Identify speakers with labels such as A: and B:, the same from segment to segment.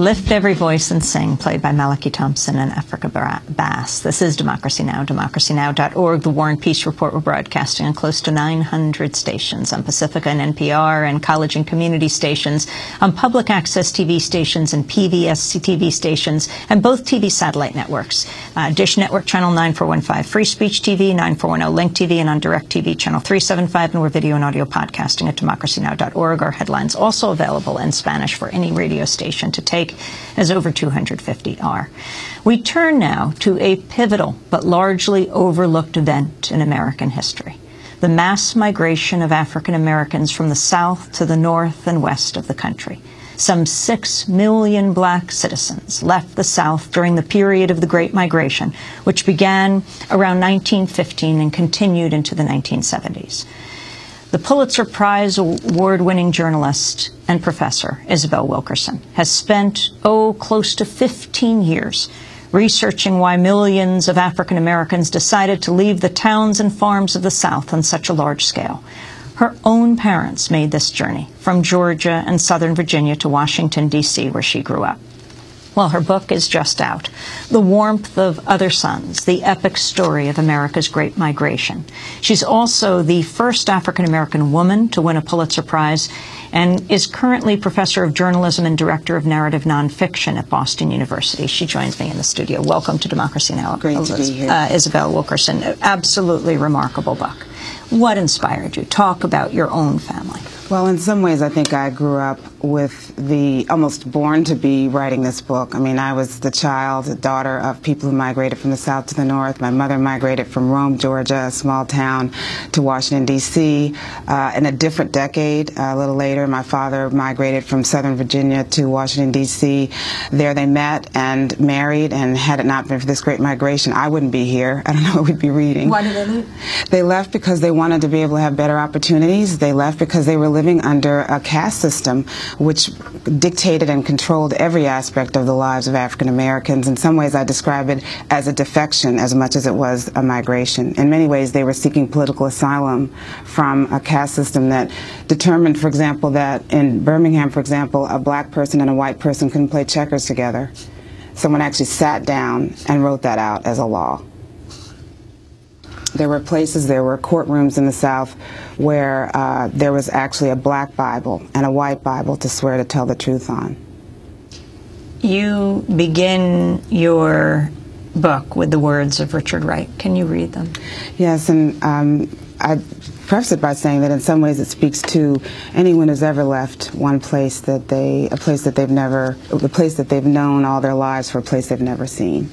A: Lift Every Voice and Sing, played by Malachi Thompson and Africa Bass. This is Democracy Now!, democracynow.org. The War and Peace Report. We're broadcasting on close to 900 stations on Pacifica and NPR and college and community stations, on public access TV stations and PBS TV stations, and both TV satellite networks. Dish Network Channel 9415, Free Speech TV, 9410 Link TV, and on Direct TV Channel 375, and we're video and audio podcasting at democracynow.org. Our headlines also available in Spanish for any radio station to take, as over 250 are. We turn now to a pivotal but largely overlooked event in American history: the mass migration of African Americans from the South to the North and West of the country. Some 6 million black citizens left the South during the period of the Great Migration, which began around 1915 and continued into the 1970s. The Pulitzer Prize award-winning journalist and professor, Isabel Wilkerson, has spent, close to 15 years researching why millions of African Americans decided to leave the towns and farms of the South on such a large scale. Her own parents made this journey from Georgia and Southern Virginia to Washington, D.C., where she grew up. Well, her book is just out, The Warmth of Other Suns, the epic story of America's Great Migration. She's also the first African-American woman to win a Pulitzer Prize and is currently professor of journalism and director of narrative nonfiction at Boston University. She joins me in the studio. Welcome to Democracy Now!
B: Great to be here.
A: Isabel Wilkerson. Absolutely remarkable book. What inspired you? Talk about your own family.
B: Well, in some ways, I think I grew up with almost born to be writing this book. I mean, I was the daughter of people who migrated from the South to the North. My mother migrated from Rome, Georgia, a small town, to Washington, D.C. In a different decade, a little later, my father migrated from Southern Virginia to Washington, D.C. There they met and married, and had it not been for this great migration, I wouldn't be here. I don't know what we'd be reading.
A: Why did they leave?
B: They left because they wanted to be able to have better opportunities. They left because they were living under a caste system which dictated and controlled every aspect of the lives of African Americans. In some ways, I describe it as a defection as much as it was a migration. In many ways, they were seeking political asylum from a caste system that determined, for example, that in Birmingham, for example, a black person and a white person couldn't play checkers together. Someone actually sat down and wrote that out as a law. There were places, there were courtrooms in the South where there was actually a black Bible and a white Bible to swear to tell the truth on.
A: You begin your book with the words of Richard Wright. Can you read them? Yes,
B: and I preface it by saying that in some ways it speaks to anyone who's ever left one place that a place that they've known all their lives for a place they've never seen.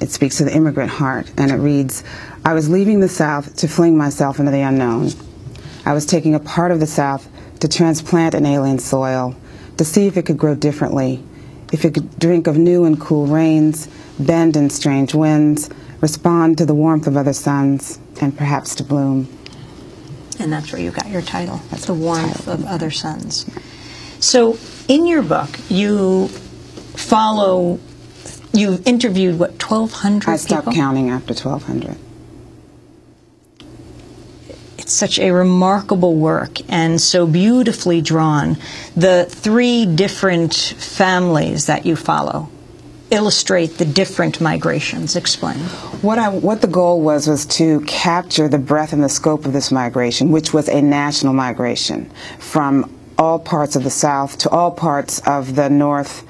B: It speaks to the immigrant heart, and it reads, "I was leaving the South to fling myself into the unknown. I was taking a part of the South to transplant an alien soil, to see if it could grow differently, if it could drink of new and cool rains, bend in strange winds, respond to the warmth of other suns, and perhaps to bloom."
A: And that's where you got your title. That's The Warmth of Other Suns. So in your book, you interviewed, what, 1,200 people?
B: I stopped counting after 1,200.
A: It's such a remarkable work and so beautifully drawn. The 3 different families that you follow illustrate the different migrations. Explain.
B: What the goal was to capture the breadth and the scope of this migration, which was a national migration from all parts of the South to all parts of the North,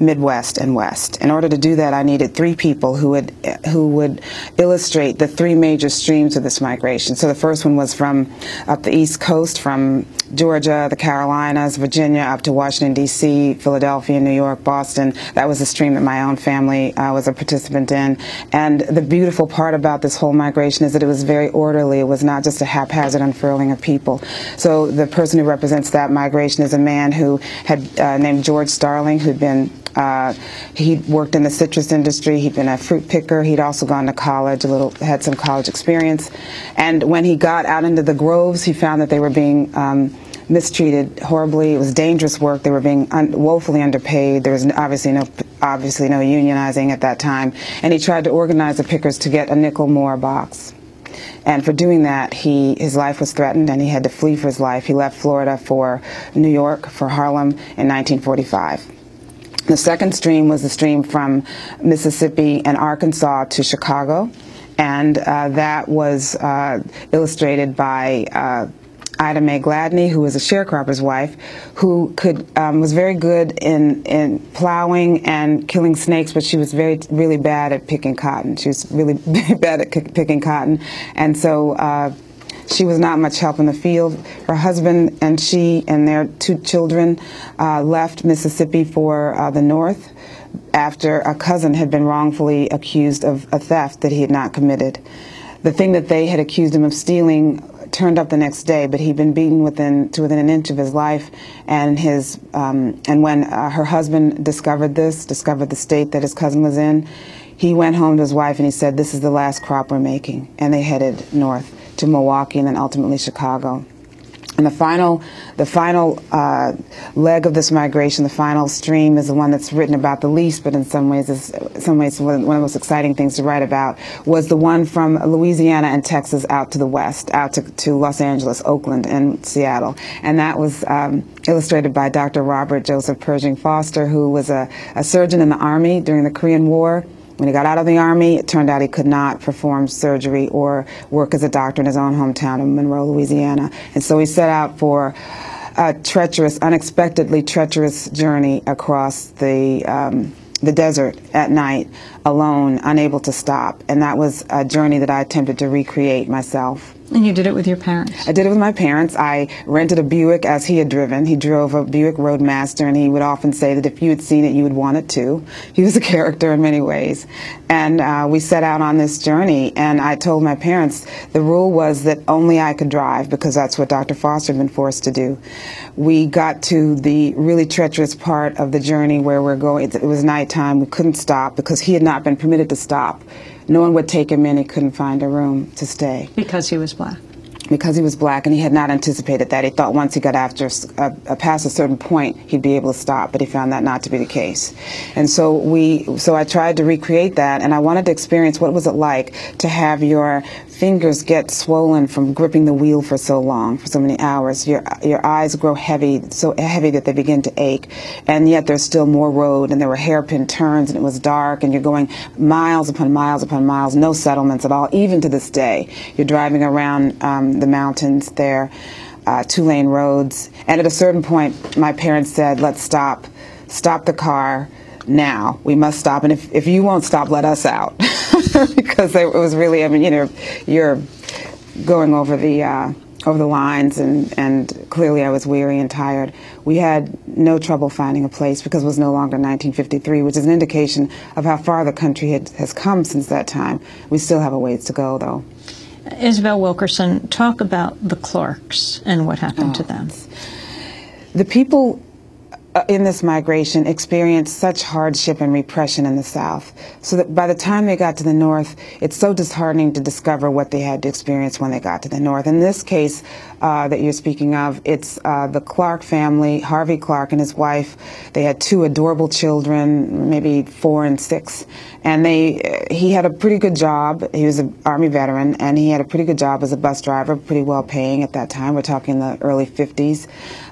B: Midwest, and West. In order to do that, I needed 3 people who would illustrate the 3 major streams of this migration. So the first one was from up the East Coast, from Georgia, the Carolinas, Virginia, up to Washington, D.C., Philadelphia, New York, Boston. That was a stream that my own family was a participant in. And the beautiful part about this whole migration is that it was very orderly. It was not just a haphazard unfurling of people. So the person who represents that migration is a man who had named George Starling, who'd been he'd worked in the citrus industry. He'd been a fruit picker. He'd also gone to college, had some college experience. And when he got out into the groves, he found that they were being mistreated horribly. It was dangerous work. They were being woefully underpaid. There was obviously no unionizing at that time. And he tried to organize the pickers to get a nickel more a box. And for doing that, his life was threatened, and he had to flee for his life. He left Florida for New York, for Harlem, in 1945. The second stream was the stream from Mississippi and Arkansas to Chicago, and that was illustrated by Ida Mae Gladney, who was a sharecropper's wife, who was very good in plowing and killing snakes, but she was really bad at picking cotton. She was really bad at picking cotton, and so she was not much help in the field. Her husband and she and their 2 children left Mississippi for the North after a cousin had been wrongfully accused of a theft that he had not committed. The thing that they had accused him of stealing turned up the next day, but he'd been beaten to within an inch of his life, and when her husband discovered the state that his cousin was in, he went home to his wife and he said, "This is the last crop we're making," and they headed north to Milwaukee and then ultimately Chicago. And the final leg of this migration, the final stream, is the one that's written about the least, but in some ways one of the most exciting things to write about, was the one from Louisiana and Texas out to the west, out to Los Angeles, Oakland, and Seattle. And that was illustrated by Dr. Robert Joseph Pershing Foster, who was a surgeon in the Army during the Korean War. When he got out of the Army, it turned out he could not perform surgery or work as a doctor in his own hometown of Monroe, Louisiana. And so he set out for a unexpectedly treacherous journey across the desert at night, alone, unable to stop. And that was a journey that I attempted to recreate myself.
A: And you did it with your parents?
B: I did it with my parents. I rented a Buick as he had driven. He drove a Buick Roadmaster, and he would often say that if you had seen it, you would want it too. He was a character in many ways. And we set out on this journey, and I told my parents the rule was that only I could drive, because that's what Dr. Foster had been forced to do. We got to the really treacherous part of the journey where we're going. It was nighttime. We couldn't stop because he had not been permitted to stop. No one would take him in. He couldn't find a room to stay.
A: Because he was black?
B: Because he was black, and he had not anticipated that. He thought once he got past a certain point, he'd be able to stop, but he found that not to be the case. And so I tried to recreate that, and I wanted to experience what was it like to have your fingers get swollen from gripping the wheel for so long, for so many hours. Your eyes grow heavy, so heavy that they begin to ache, and yet there's still more road, and there were hairpin turns, and it was dark, and you're going miles upon miles upon miles, no settlements at all, even to this day. You're driving around the mountains there, 2-lane roads, and at a certain point my parents said, "Let's stop the car now. We must stop, and if you won't stop, let us out." Because it was really, I mean, you know, you're going over the lines, and clearly I was weary and tired. We had no trouble finding a place because it was no longer 1953, which is an indication of how far the country has come since that time. We still have a ways to go, though.
A: Isabel Wilkerson, talk about the Clarks and what happened to them.
B: The people in this migration experienced such hardship and repression in the South, so that by the time they got to the North, it's so disheartening to discover what they had to experience when they got to the North. In this case that you're speaking of, it's the Clark family, Harvey Clark and his wife. They had 2 adorable children, maybe 4 and 6, and he had a pretty good job. He was an Army veteran, and he had a pretty good job as a bus driver, pretty well paying at that time. We're talking the early 50s.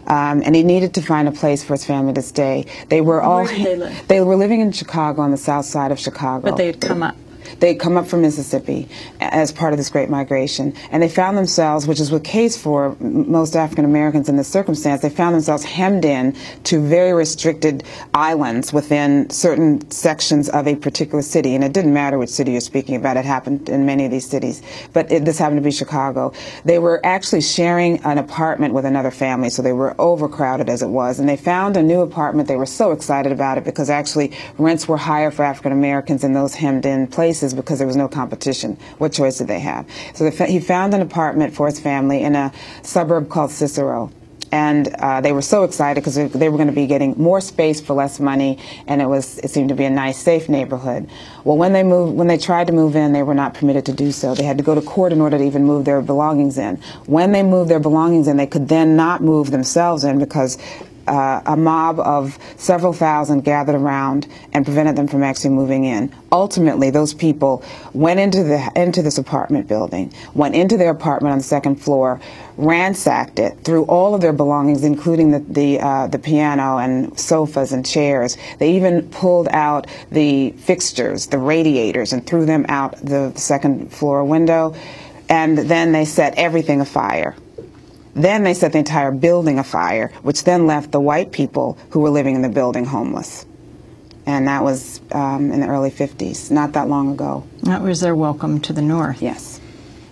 B: And he needed to find a place for his family to stay. They were all.
A: Where did they live?
B: They were living in Chicago, on the south side of Chicago.
A: But they had come up.
B: They'd come up from Mississippi as part of this great migration, and they found themselves, which is the case for most African Americans in this circumstance, they found themselves hemmed in to very restricted islands within certain sections of a particular city. And it didn't matter which city you're speaking about. It happened in many of these cities, but this happened to be Chicago. They were actually sharing an apartment with another family, so they were overcrowded as it was, and they found a new apartment. They were so excited about it because actually rents were higher for African Americans in those hemmed in places because there was no competition. What choice did they have? So he found an apartment for his family in a suburb called Cicero. And they were so excited because they were going to be getting more space for less money, and it seemed to be a nice, safe neighborhood. Well, when they tried to move in, they were not permitted to do so. They had to go to court in order to even move their belongings in. When they moved their belongings in, they could then not move themselves in because a mob of several thousand gathered around and prevented them from actually moving in. Ultimately, those people went into this apartment building, went into their apartment on the second floor, ransacked it, threw all of their belongings, including the piano and sofas and chairs. They even pulled out the fixtures, the radiators, and threw them out the second floor window. And then they set everything afire. Then they set the entire building afire, which then left the white people who were living in the building homeless. And that was in the early 50s, not that long ago.
A: That was their welcome to the North.
B: Yes.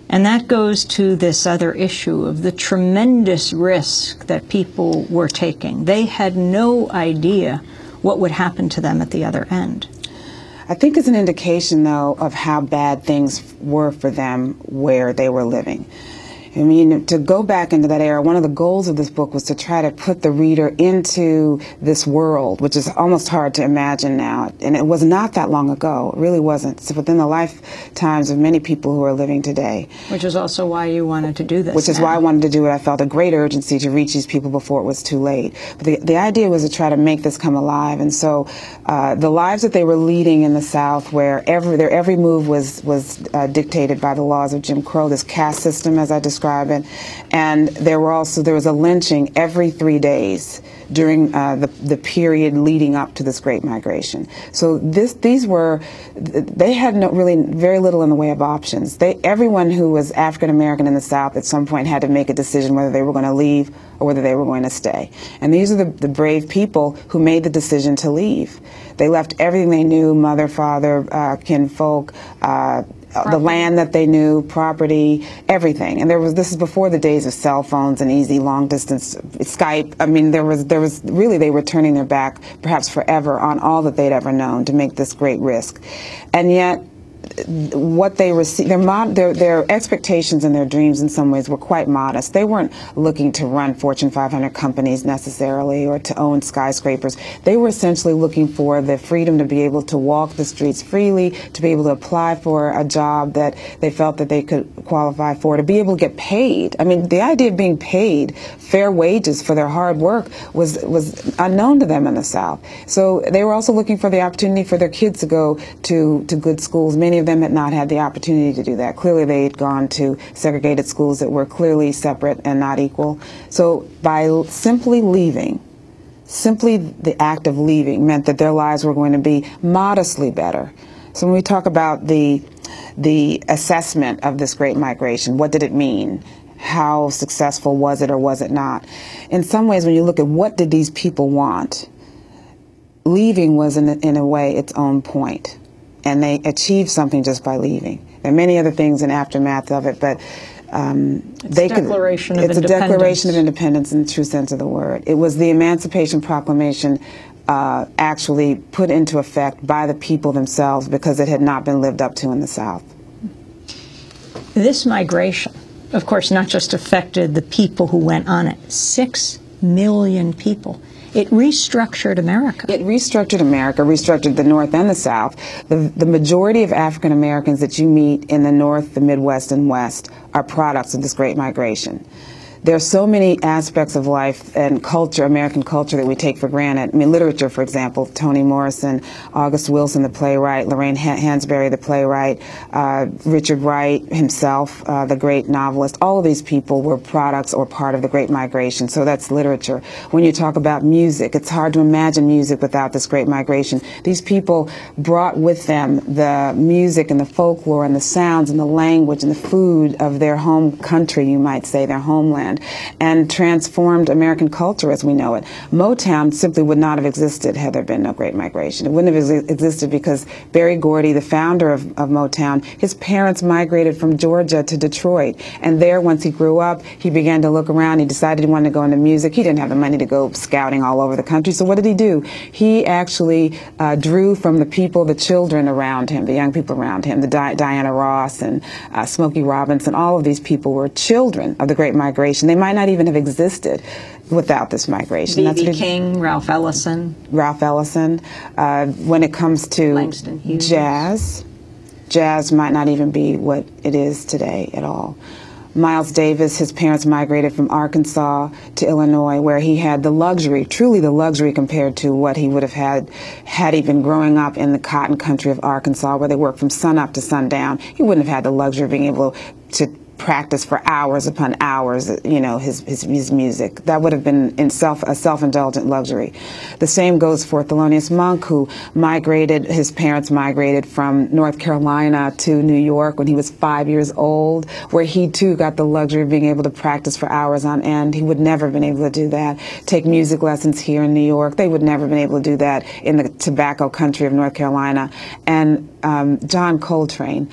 A: And that goes to this other issue of the tremendous risk that people were taking. They had no idea what would happen to them at the other end.
B: I think it's an indication, though, of how bad things were for them where they were living. I mean, to go back into that era, one of the goals of this book was to try to put the reader into this world, which is almost hard to imagine now. And it was not that long ago. It really wasn't. It's within the lifetimes of many people who are living today.
A: Which is also why you wanted to do this.
B: Which is why I wanted to do it. I felt a great urgency to reach these people before it was too late. But the idea was to try to make this come alive. And so the lives that they were leading in the South, where their every move was dictated by the laws of Jim Crow, this caste system, as I described it, and there was a lynching every 3 days during the period leading up to this Great Migration. So they had very little in the way of options. Everyone who was African American in the South at some point had to make a decision whether they were going to leave or whether they were going to stay. And these are the brave people who made the decision to leave. They left everything they knew, mother, father, kinfolk, the land that they knew, property, everything. And this is before the days of cell phones and easy long distance Skype. I mean, there was really, they were turning their back perhaps forever on all that they'd ever known to make this great risk. And yet what they received, their expectations and their dreams in some ways were quite modest. They weren't looking to run Fortune 500 companies necessarily or to own skyscrapers. They were essentially looking for the freedom to be able to walk the streets freely, to be able to apply for a job that they felt that they could qualify for, to be able to get paid. I mean, the idea of being paid fair wages for their hard work was unknown to them in the South. So they were also looking for the opportunity for their kids to go to good schools. Many of them had not had the opportunity to do that. Clearly they had gone to segregated schools that were clearly separate and not equal. So by simply leaving, simply the act of leaving meant that their lives were going to be modestly better. So when we talk about the assessment of this Great Migration, what did it mean? How successful was it or was it not? In some ways, when you look at what did these people want, leaving was in a way its own point. And they achieved something just by leaving. There are many other things in aftermath of it, but it's a declaration of independence in the true sense of the word. It was the Emancipation Proclamation actually put into effect by the people themselves because it had not been lived up to in the South.
A: This migration, of course, not just affected the people who went on it, 6 million people. It restructured America. It restructured America, restructured the North and the South. The majority of African Americans that you meet in the North, the Midwest, and West are products of this Great Migration. There are so many aspects of life and culture, American culture, that we take for granted. I mean, literature, for example, Toni Morrison, August Wilson, the playwright, Lorraine Hansberry, the playwright, Richard Wright himself, the great novelist. All of these people were products or part of the Great Migration, so that's literature. When you talk about music, it's hard to imagine music without this Great Migration. These people brought with them the music and the folklore and the sounds and the language and the food of their home country, you might say, their homeland, and transformed American culture as we know it. Motown simply would not have existed had there been no Great Migration. It wouldn't have existed because Berry Gordy, the founder of Motown, his parents migrated from Georgia to Detroit. And there, once he grew up, he began to look around. He decided he wanted to go into music. He didn't have the money to go scouting all over the country. So what did he do? He actually drew from the people, the children around him, the young people around him, the Diana Ross and Smokey Robinson. All of these people were children of the Great Migration. They might not even have existed without this migration. B.B. King, Ralph Ellison.
B: When it comes to jazz might not even be what it is today at all. Miles Davis, his parents migrated from Arkansas to Illinois, where he had the luxury, truly the luxury compared to what he would have had he been growing up in the cotton country of Arkansas, where they worked from sunup to sundown. He wouldn't have had the luxury of being able to practice for hours upon hours, his music. That would have been a self-indulgent luxury. The same goes for Thelonious Monk, who his parents migrated from North Carolina to New York when he was 5 years old, where he too got the luxury of being able to practice for hours on end. He would never have been able to do that. Take music lessons here in New York. They would never have been able to do that in the tobacco country of North Carolina. And John Coltrane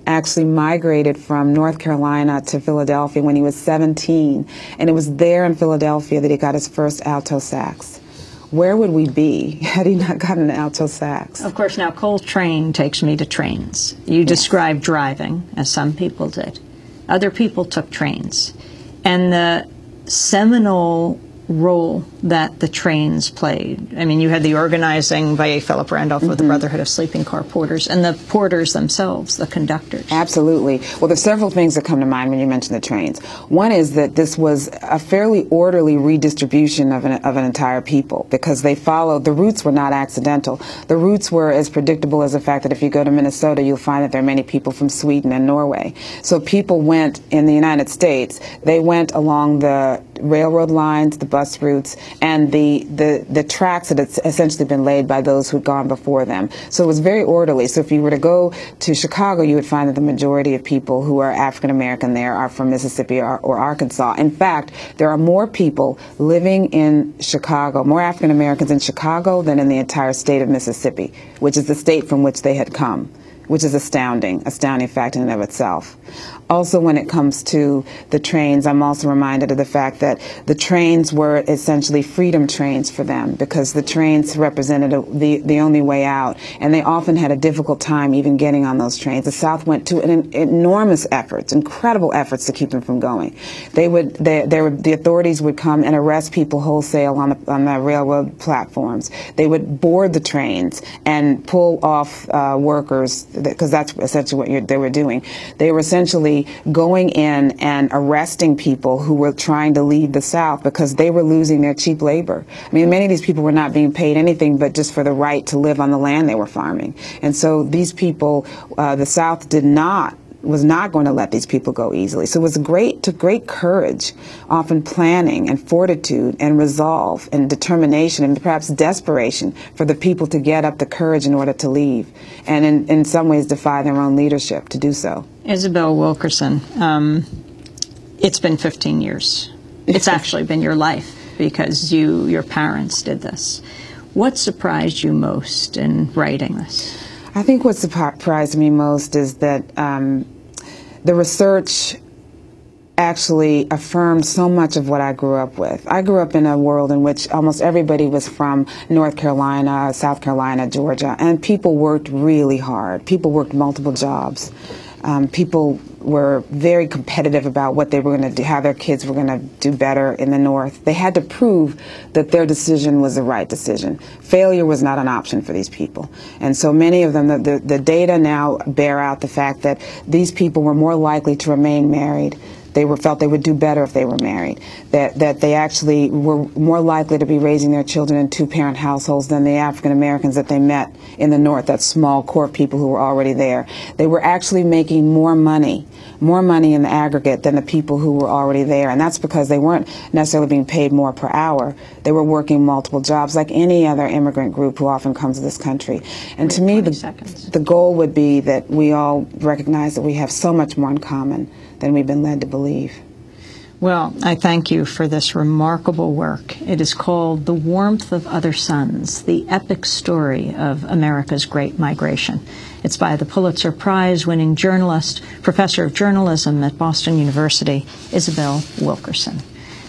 B: actually migrated from North Carolina to Philadelphia when he was 17, and it was there in Philadelphia that he got his first alto sax. Where would we be had he not gotten an alto sax?
A: Of course, now Coltrane takes me to trains. You described driving, as some people did. Other people took trains. And the seminal role that the trains played. I mean, you had the organizing by Philip Randolph of the Brotherhood of Sleeping Car Porters, and the porters themselves, the conductors.
B: Absolutely. Well, there's several things that come to mind when you mention the trains. One is that this was a fairly orderly redistribution of an entire people, because they followed, the routes were not accidental. The routes were as predictable as the fact that if you go to Minnesota, you'll find that there are many people from Sweden and Norway. So people went, in the United States, they went along the railroad lines, the bus routes, and the tracks that had essentially been laid by those who had gone before them. So it was very orderly. So if you were to go to Chicago, you would find that the majority of people who are African American there are from Mississippi or Arkansas. In fact, there are more people living in Chicago, more African Americans in Chicago than in the entire state of Mississippi, which is the state from which they had come, which is astounding fact in and of itself. Also, when it comes to the trains, I'm also reminded of the fact that the trains were essentially freedom trains for them, because the trains represented the only way out, and they often had a difficult time even getting on those trains. The South went to enormous efforts, incredible efforts to keep them from going. The authorities would come and arrest people wholesale on the railroad platforms. They would board the trains and pull off workers, because that's essentially what they were doing. They were essentially going in and arresting people who were trying to leave the South because they were losing their cheap labor. I mean, many of these people were not being paid anything but just for the right to live on the land they were farming. And so these people, the South was not going to let these people go easily. So it took great courage, often planning and fortitude and resolve and determination and perhaps desperation for the people to get up the courage in order to leave, and in some ways defy their own leadership to do so.
A: Isabel Wilkerson, it's been 15 years. It's actually been your life, because your parents did this. What surprised you most in writing this?
B: I think what surprised me most is that the research actually affirmed so much of what I grew up with. I grew up in a world in which almost everybody was from North Carolina, South Carolina, Georgia, and people worked really hard. People worked multiple jobs. People were very competitive about what they were going to do, how their kids were going to do better in the North. They had to prove that their decision was the right decision. Failure was not an option for these people. And so many of them, the data now bear out the fact that these people were more likely to remain married. They felt they would do better if they were married, that they actually were more likely to be raising their children in two-parent households than the African Americans that they met in the North, that small core people who were already there. They were actually making more money in the aggregate than the people who were already there, and that's because they weren't necessarily being paid more per hour. They were working multiple jobs like any other immigrant group who often comes to this country. And to me, the goal would be that we all recognize that we have so much more in common than we've been led to believe.
A: Well, I thank you for this remarkable work. It is called The Warmth of Other Suns, the epic story of America's Great Migration. It's by the Pulitzer Prize-winning journalist, professor of journalism at Boston University, Isabel Wilkerson.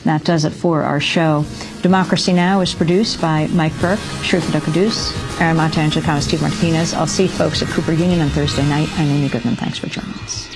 A: That does it for our show. Democracy Now! Is produced by Mike Burke, Shrupita Kadus, Aramata Angelicana, Steve Martinez. I'll see folks at Cooper Union on Thursday night. I'm Amy Goodman. Thanks for joining us.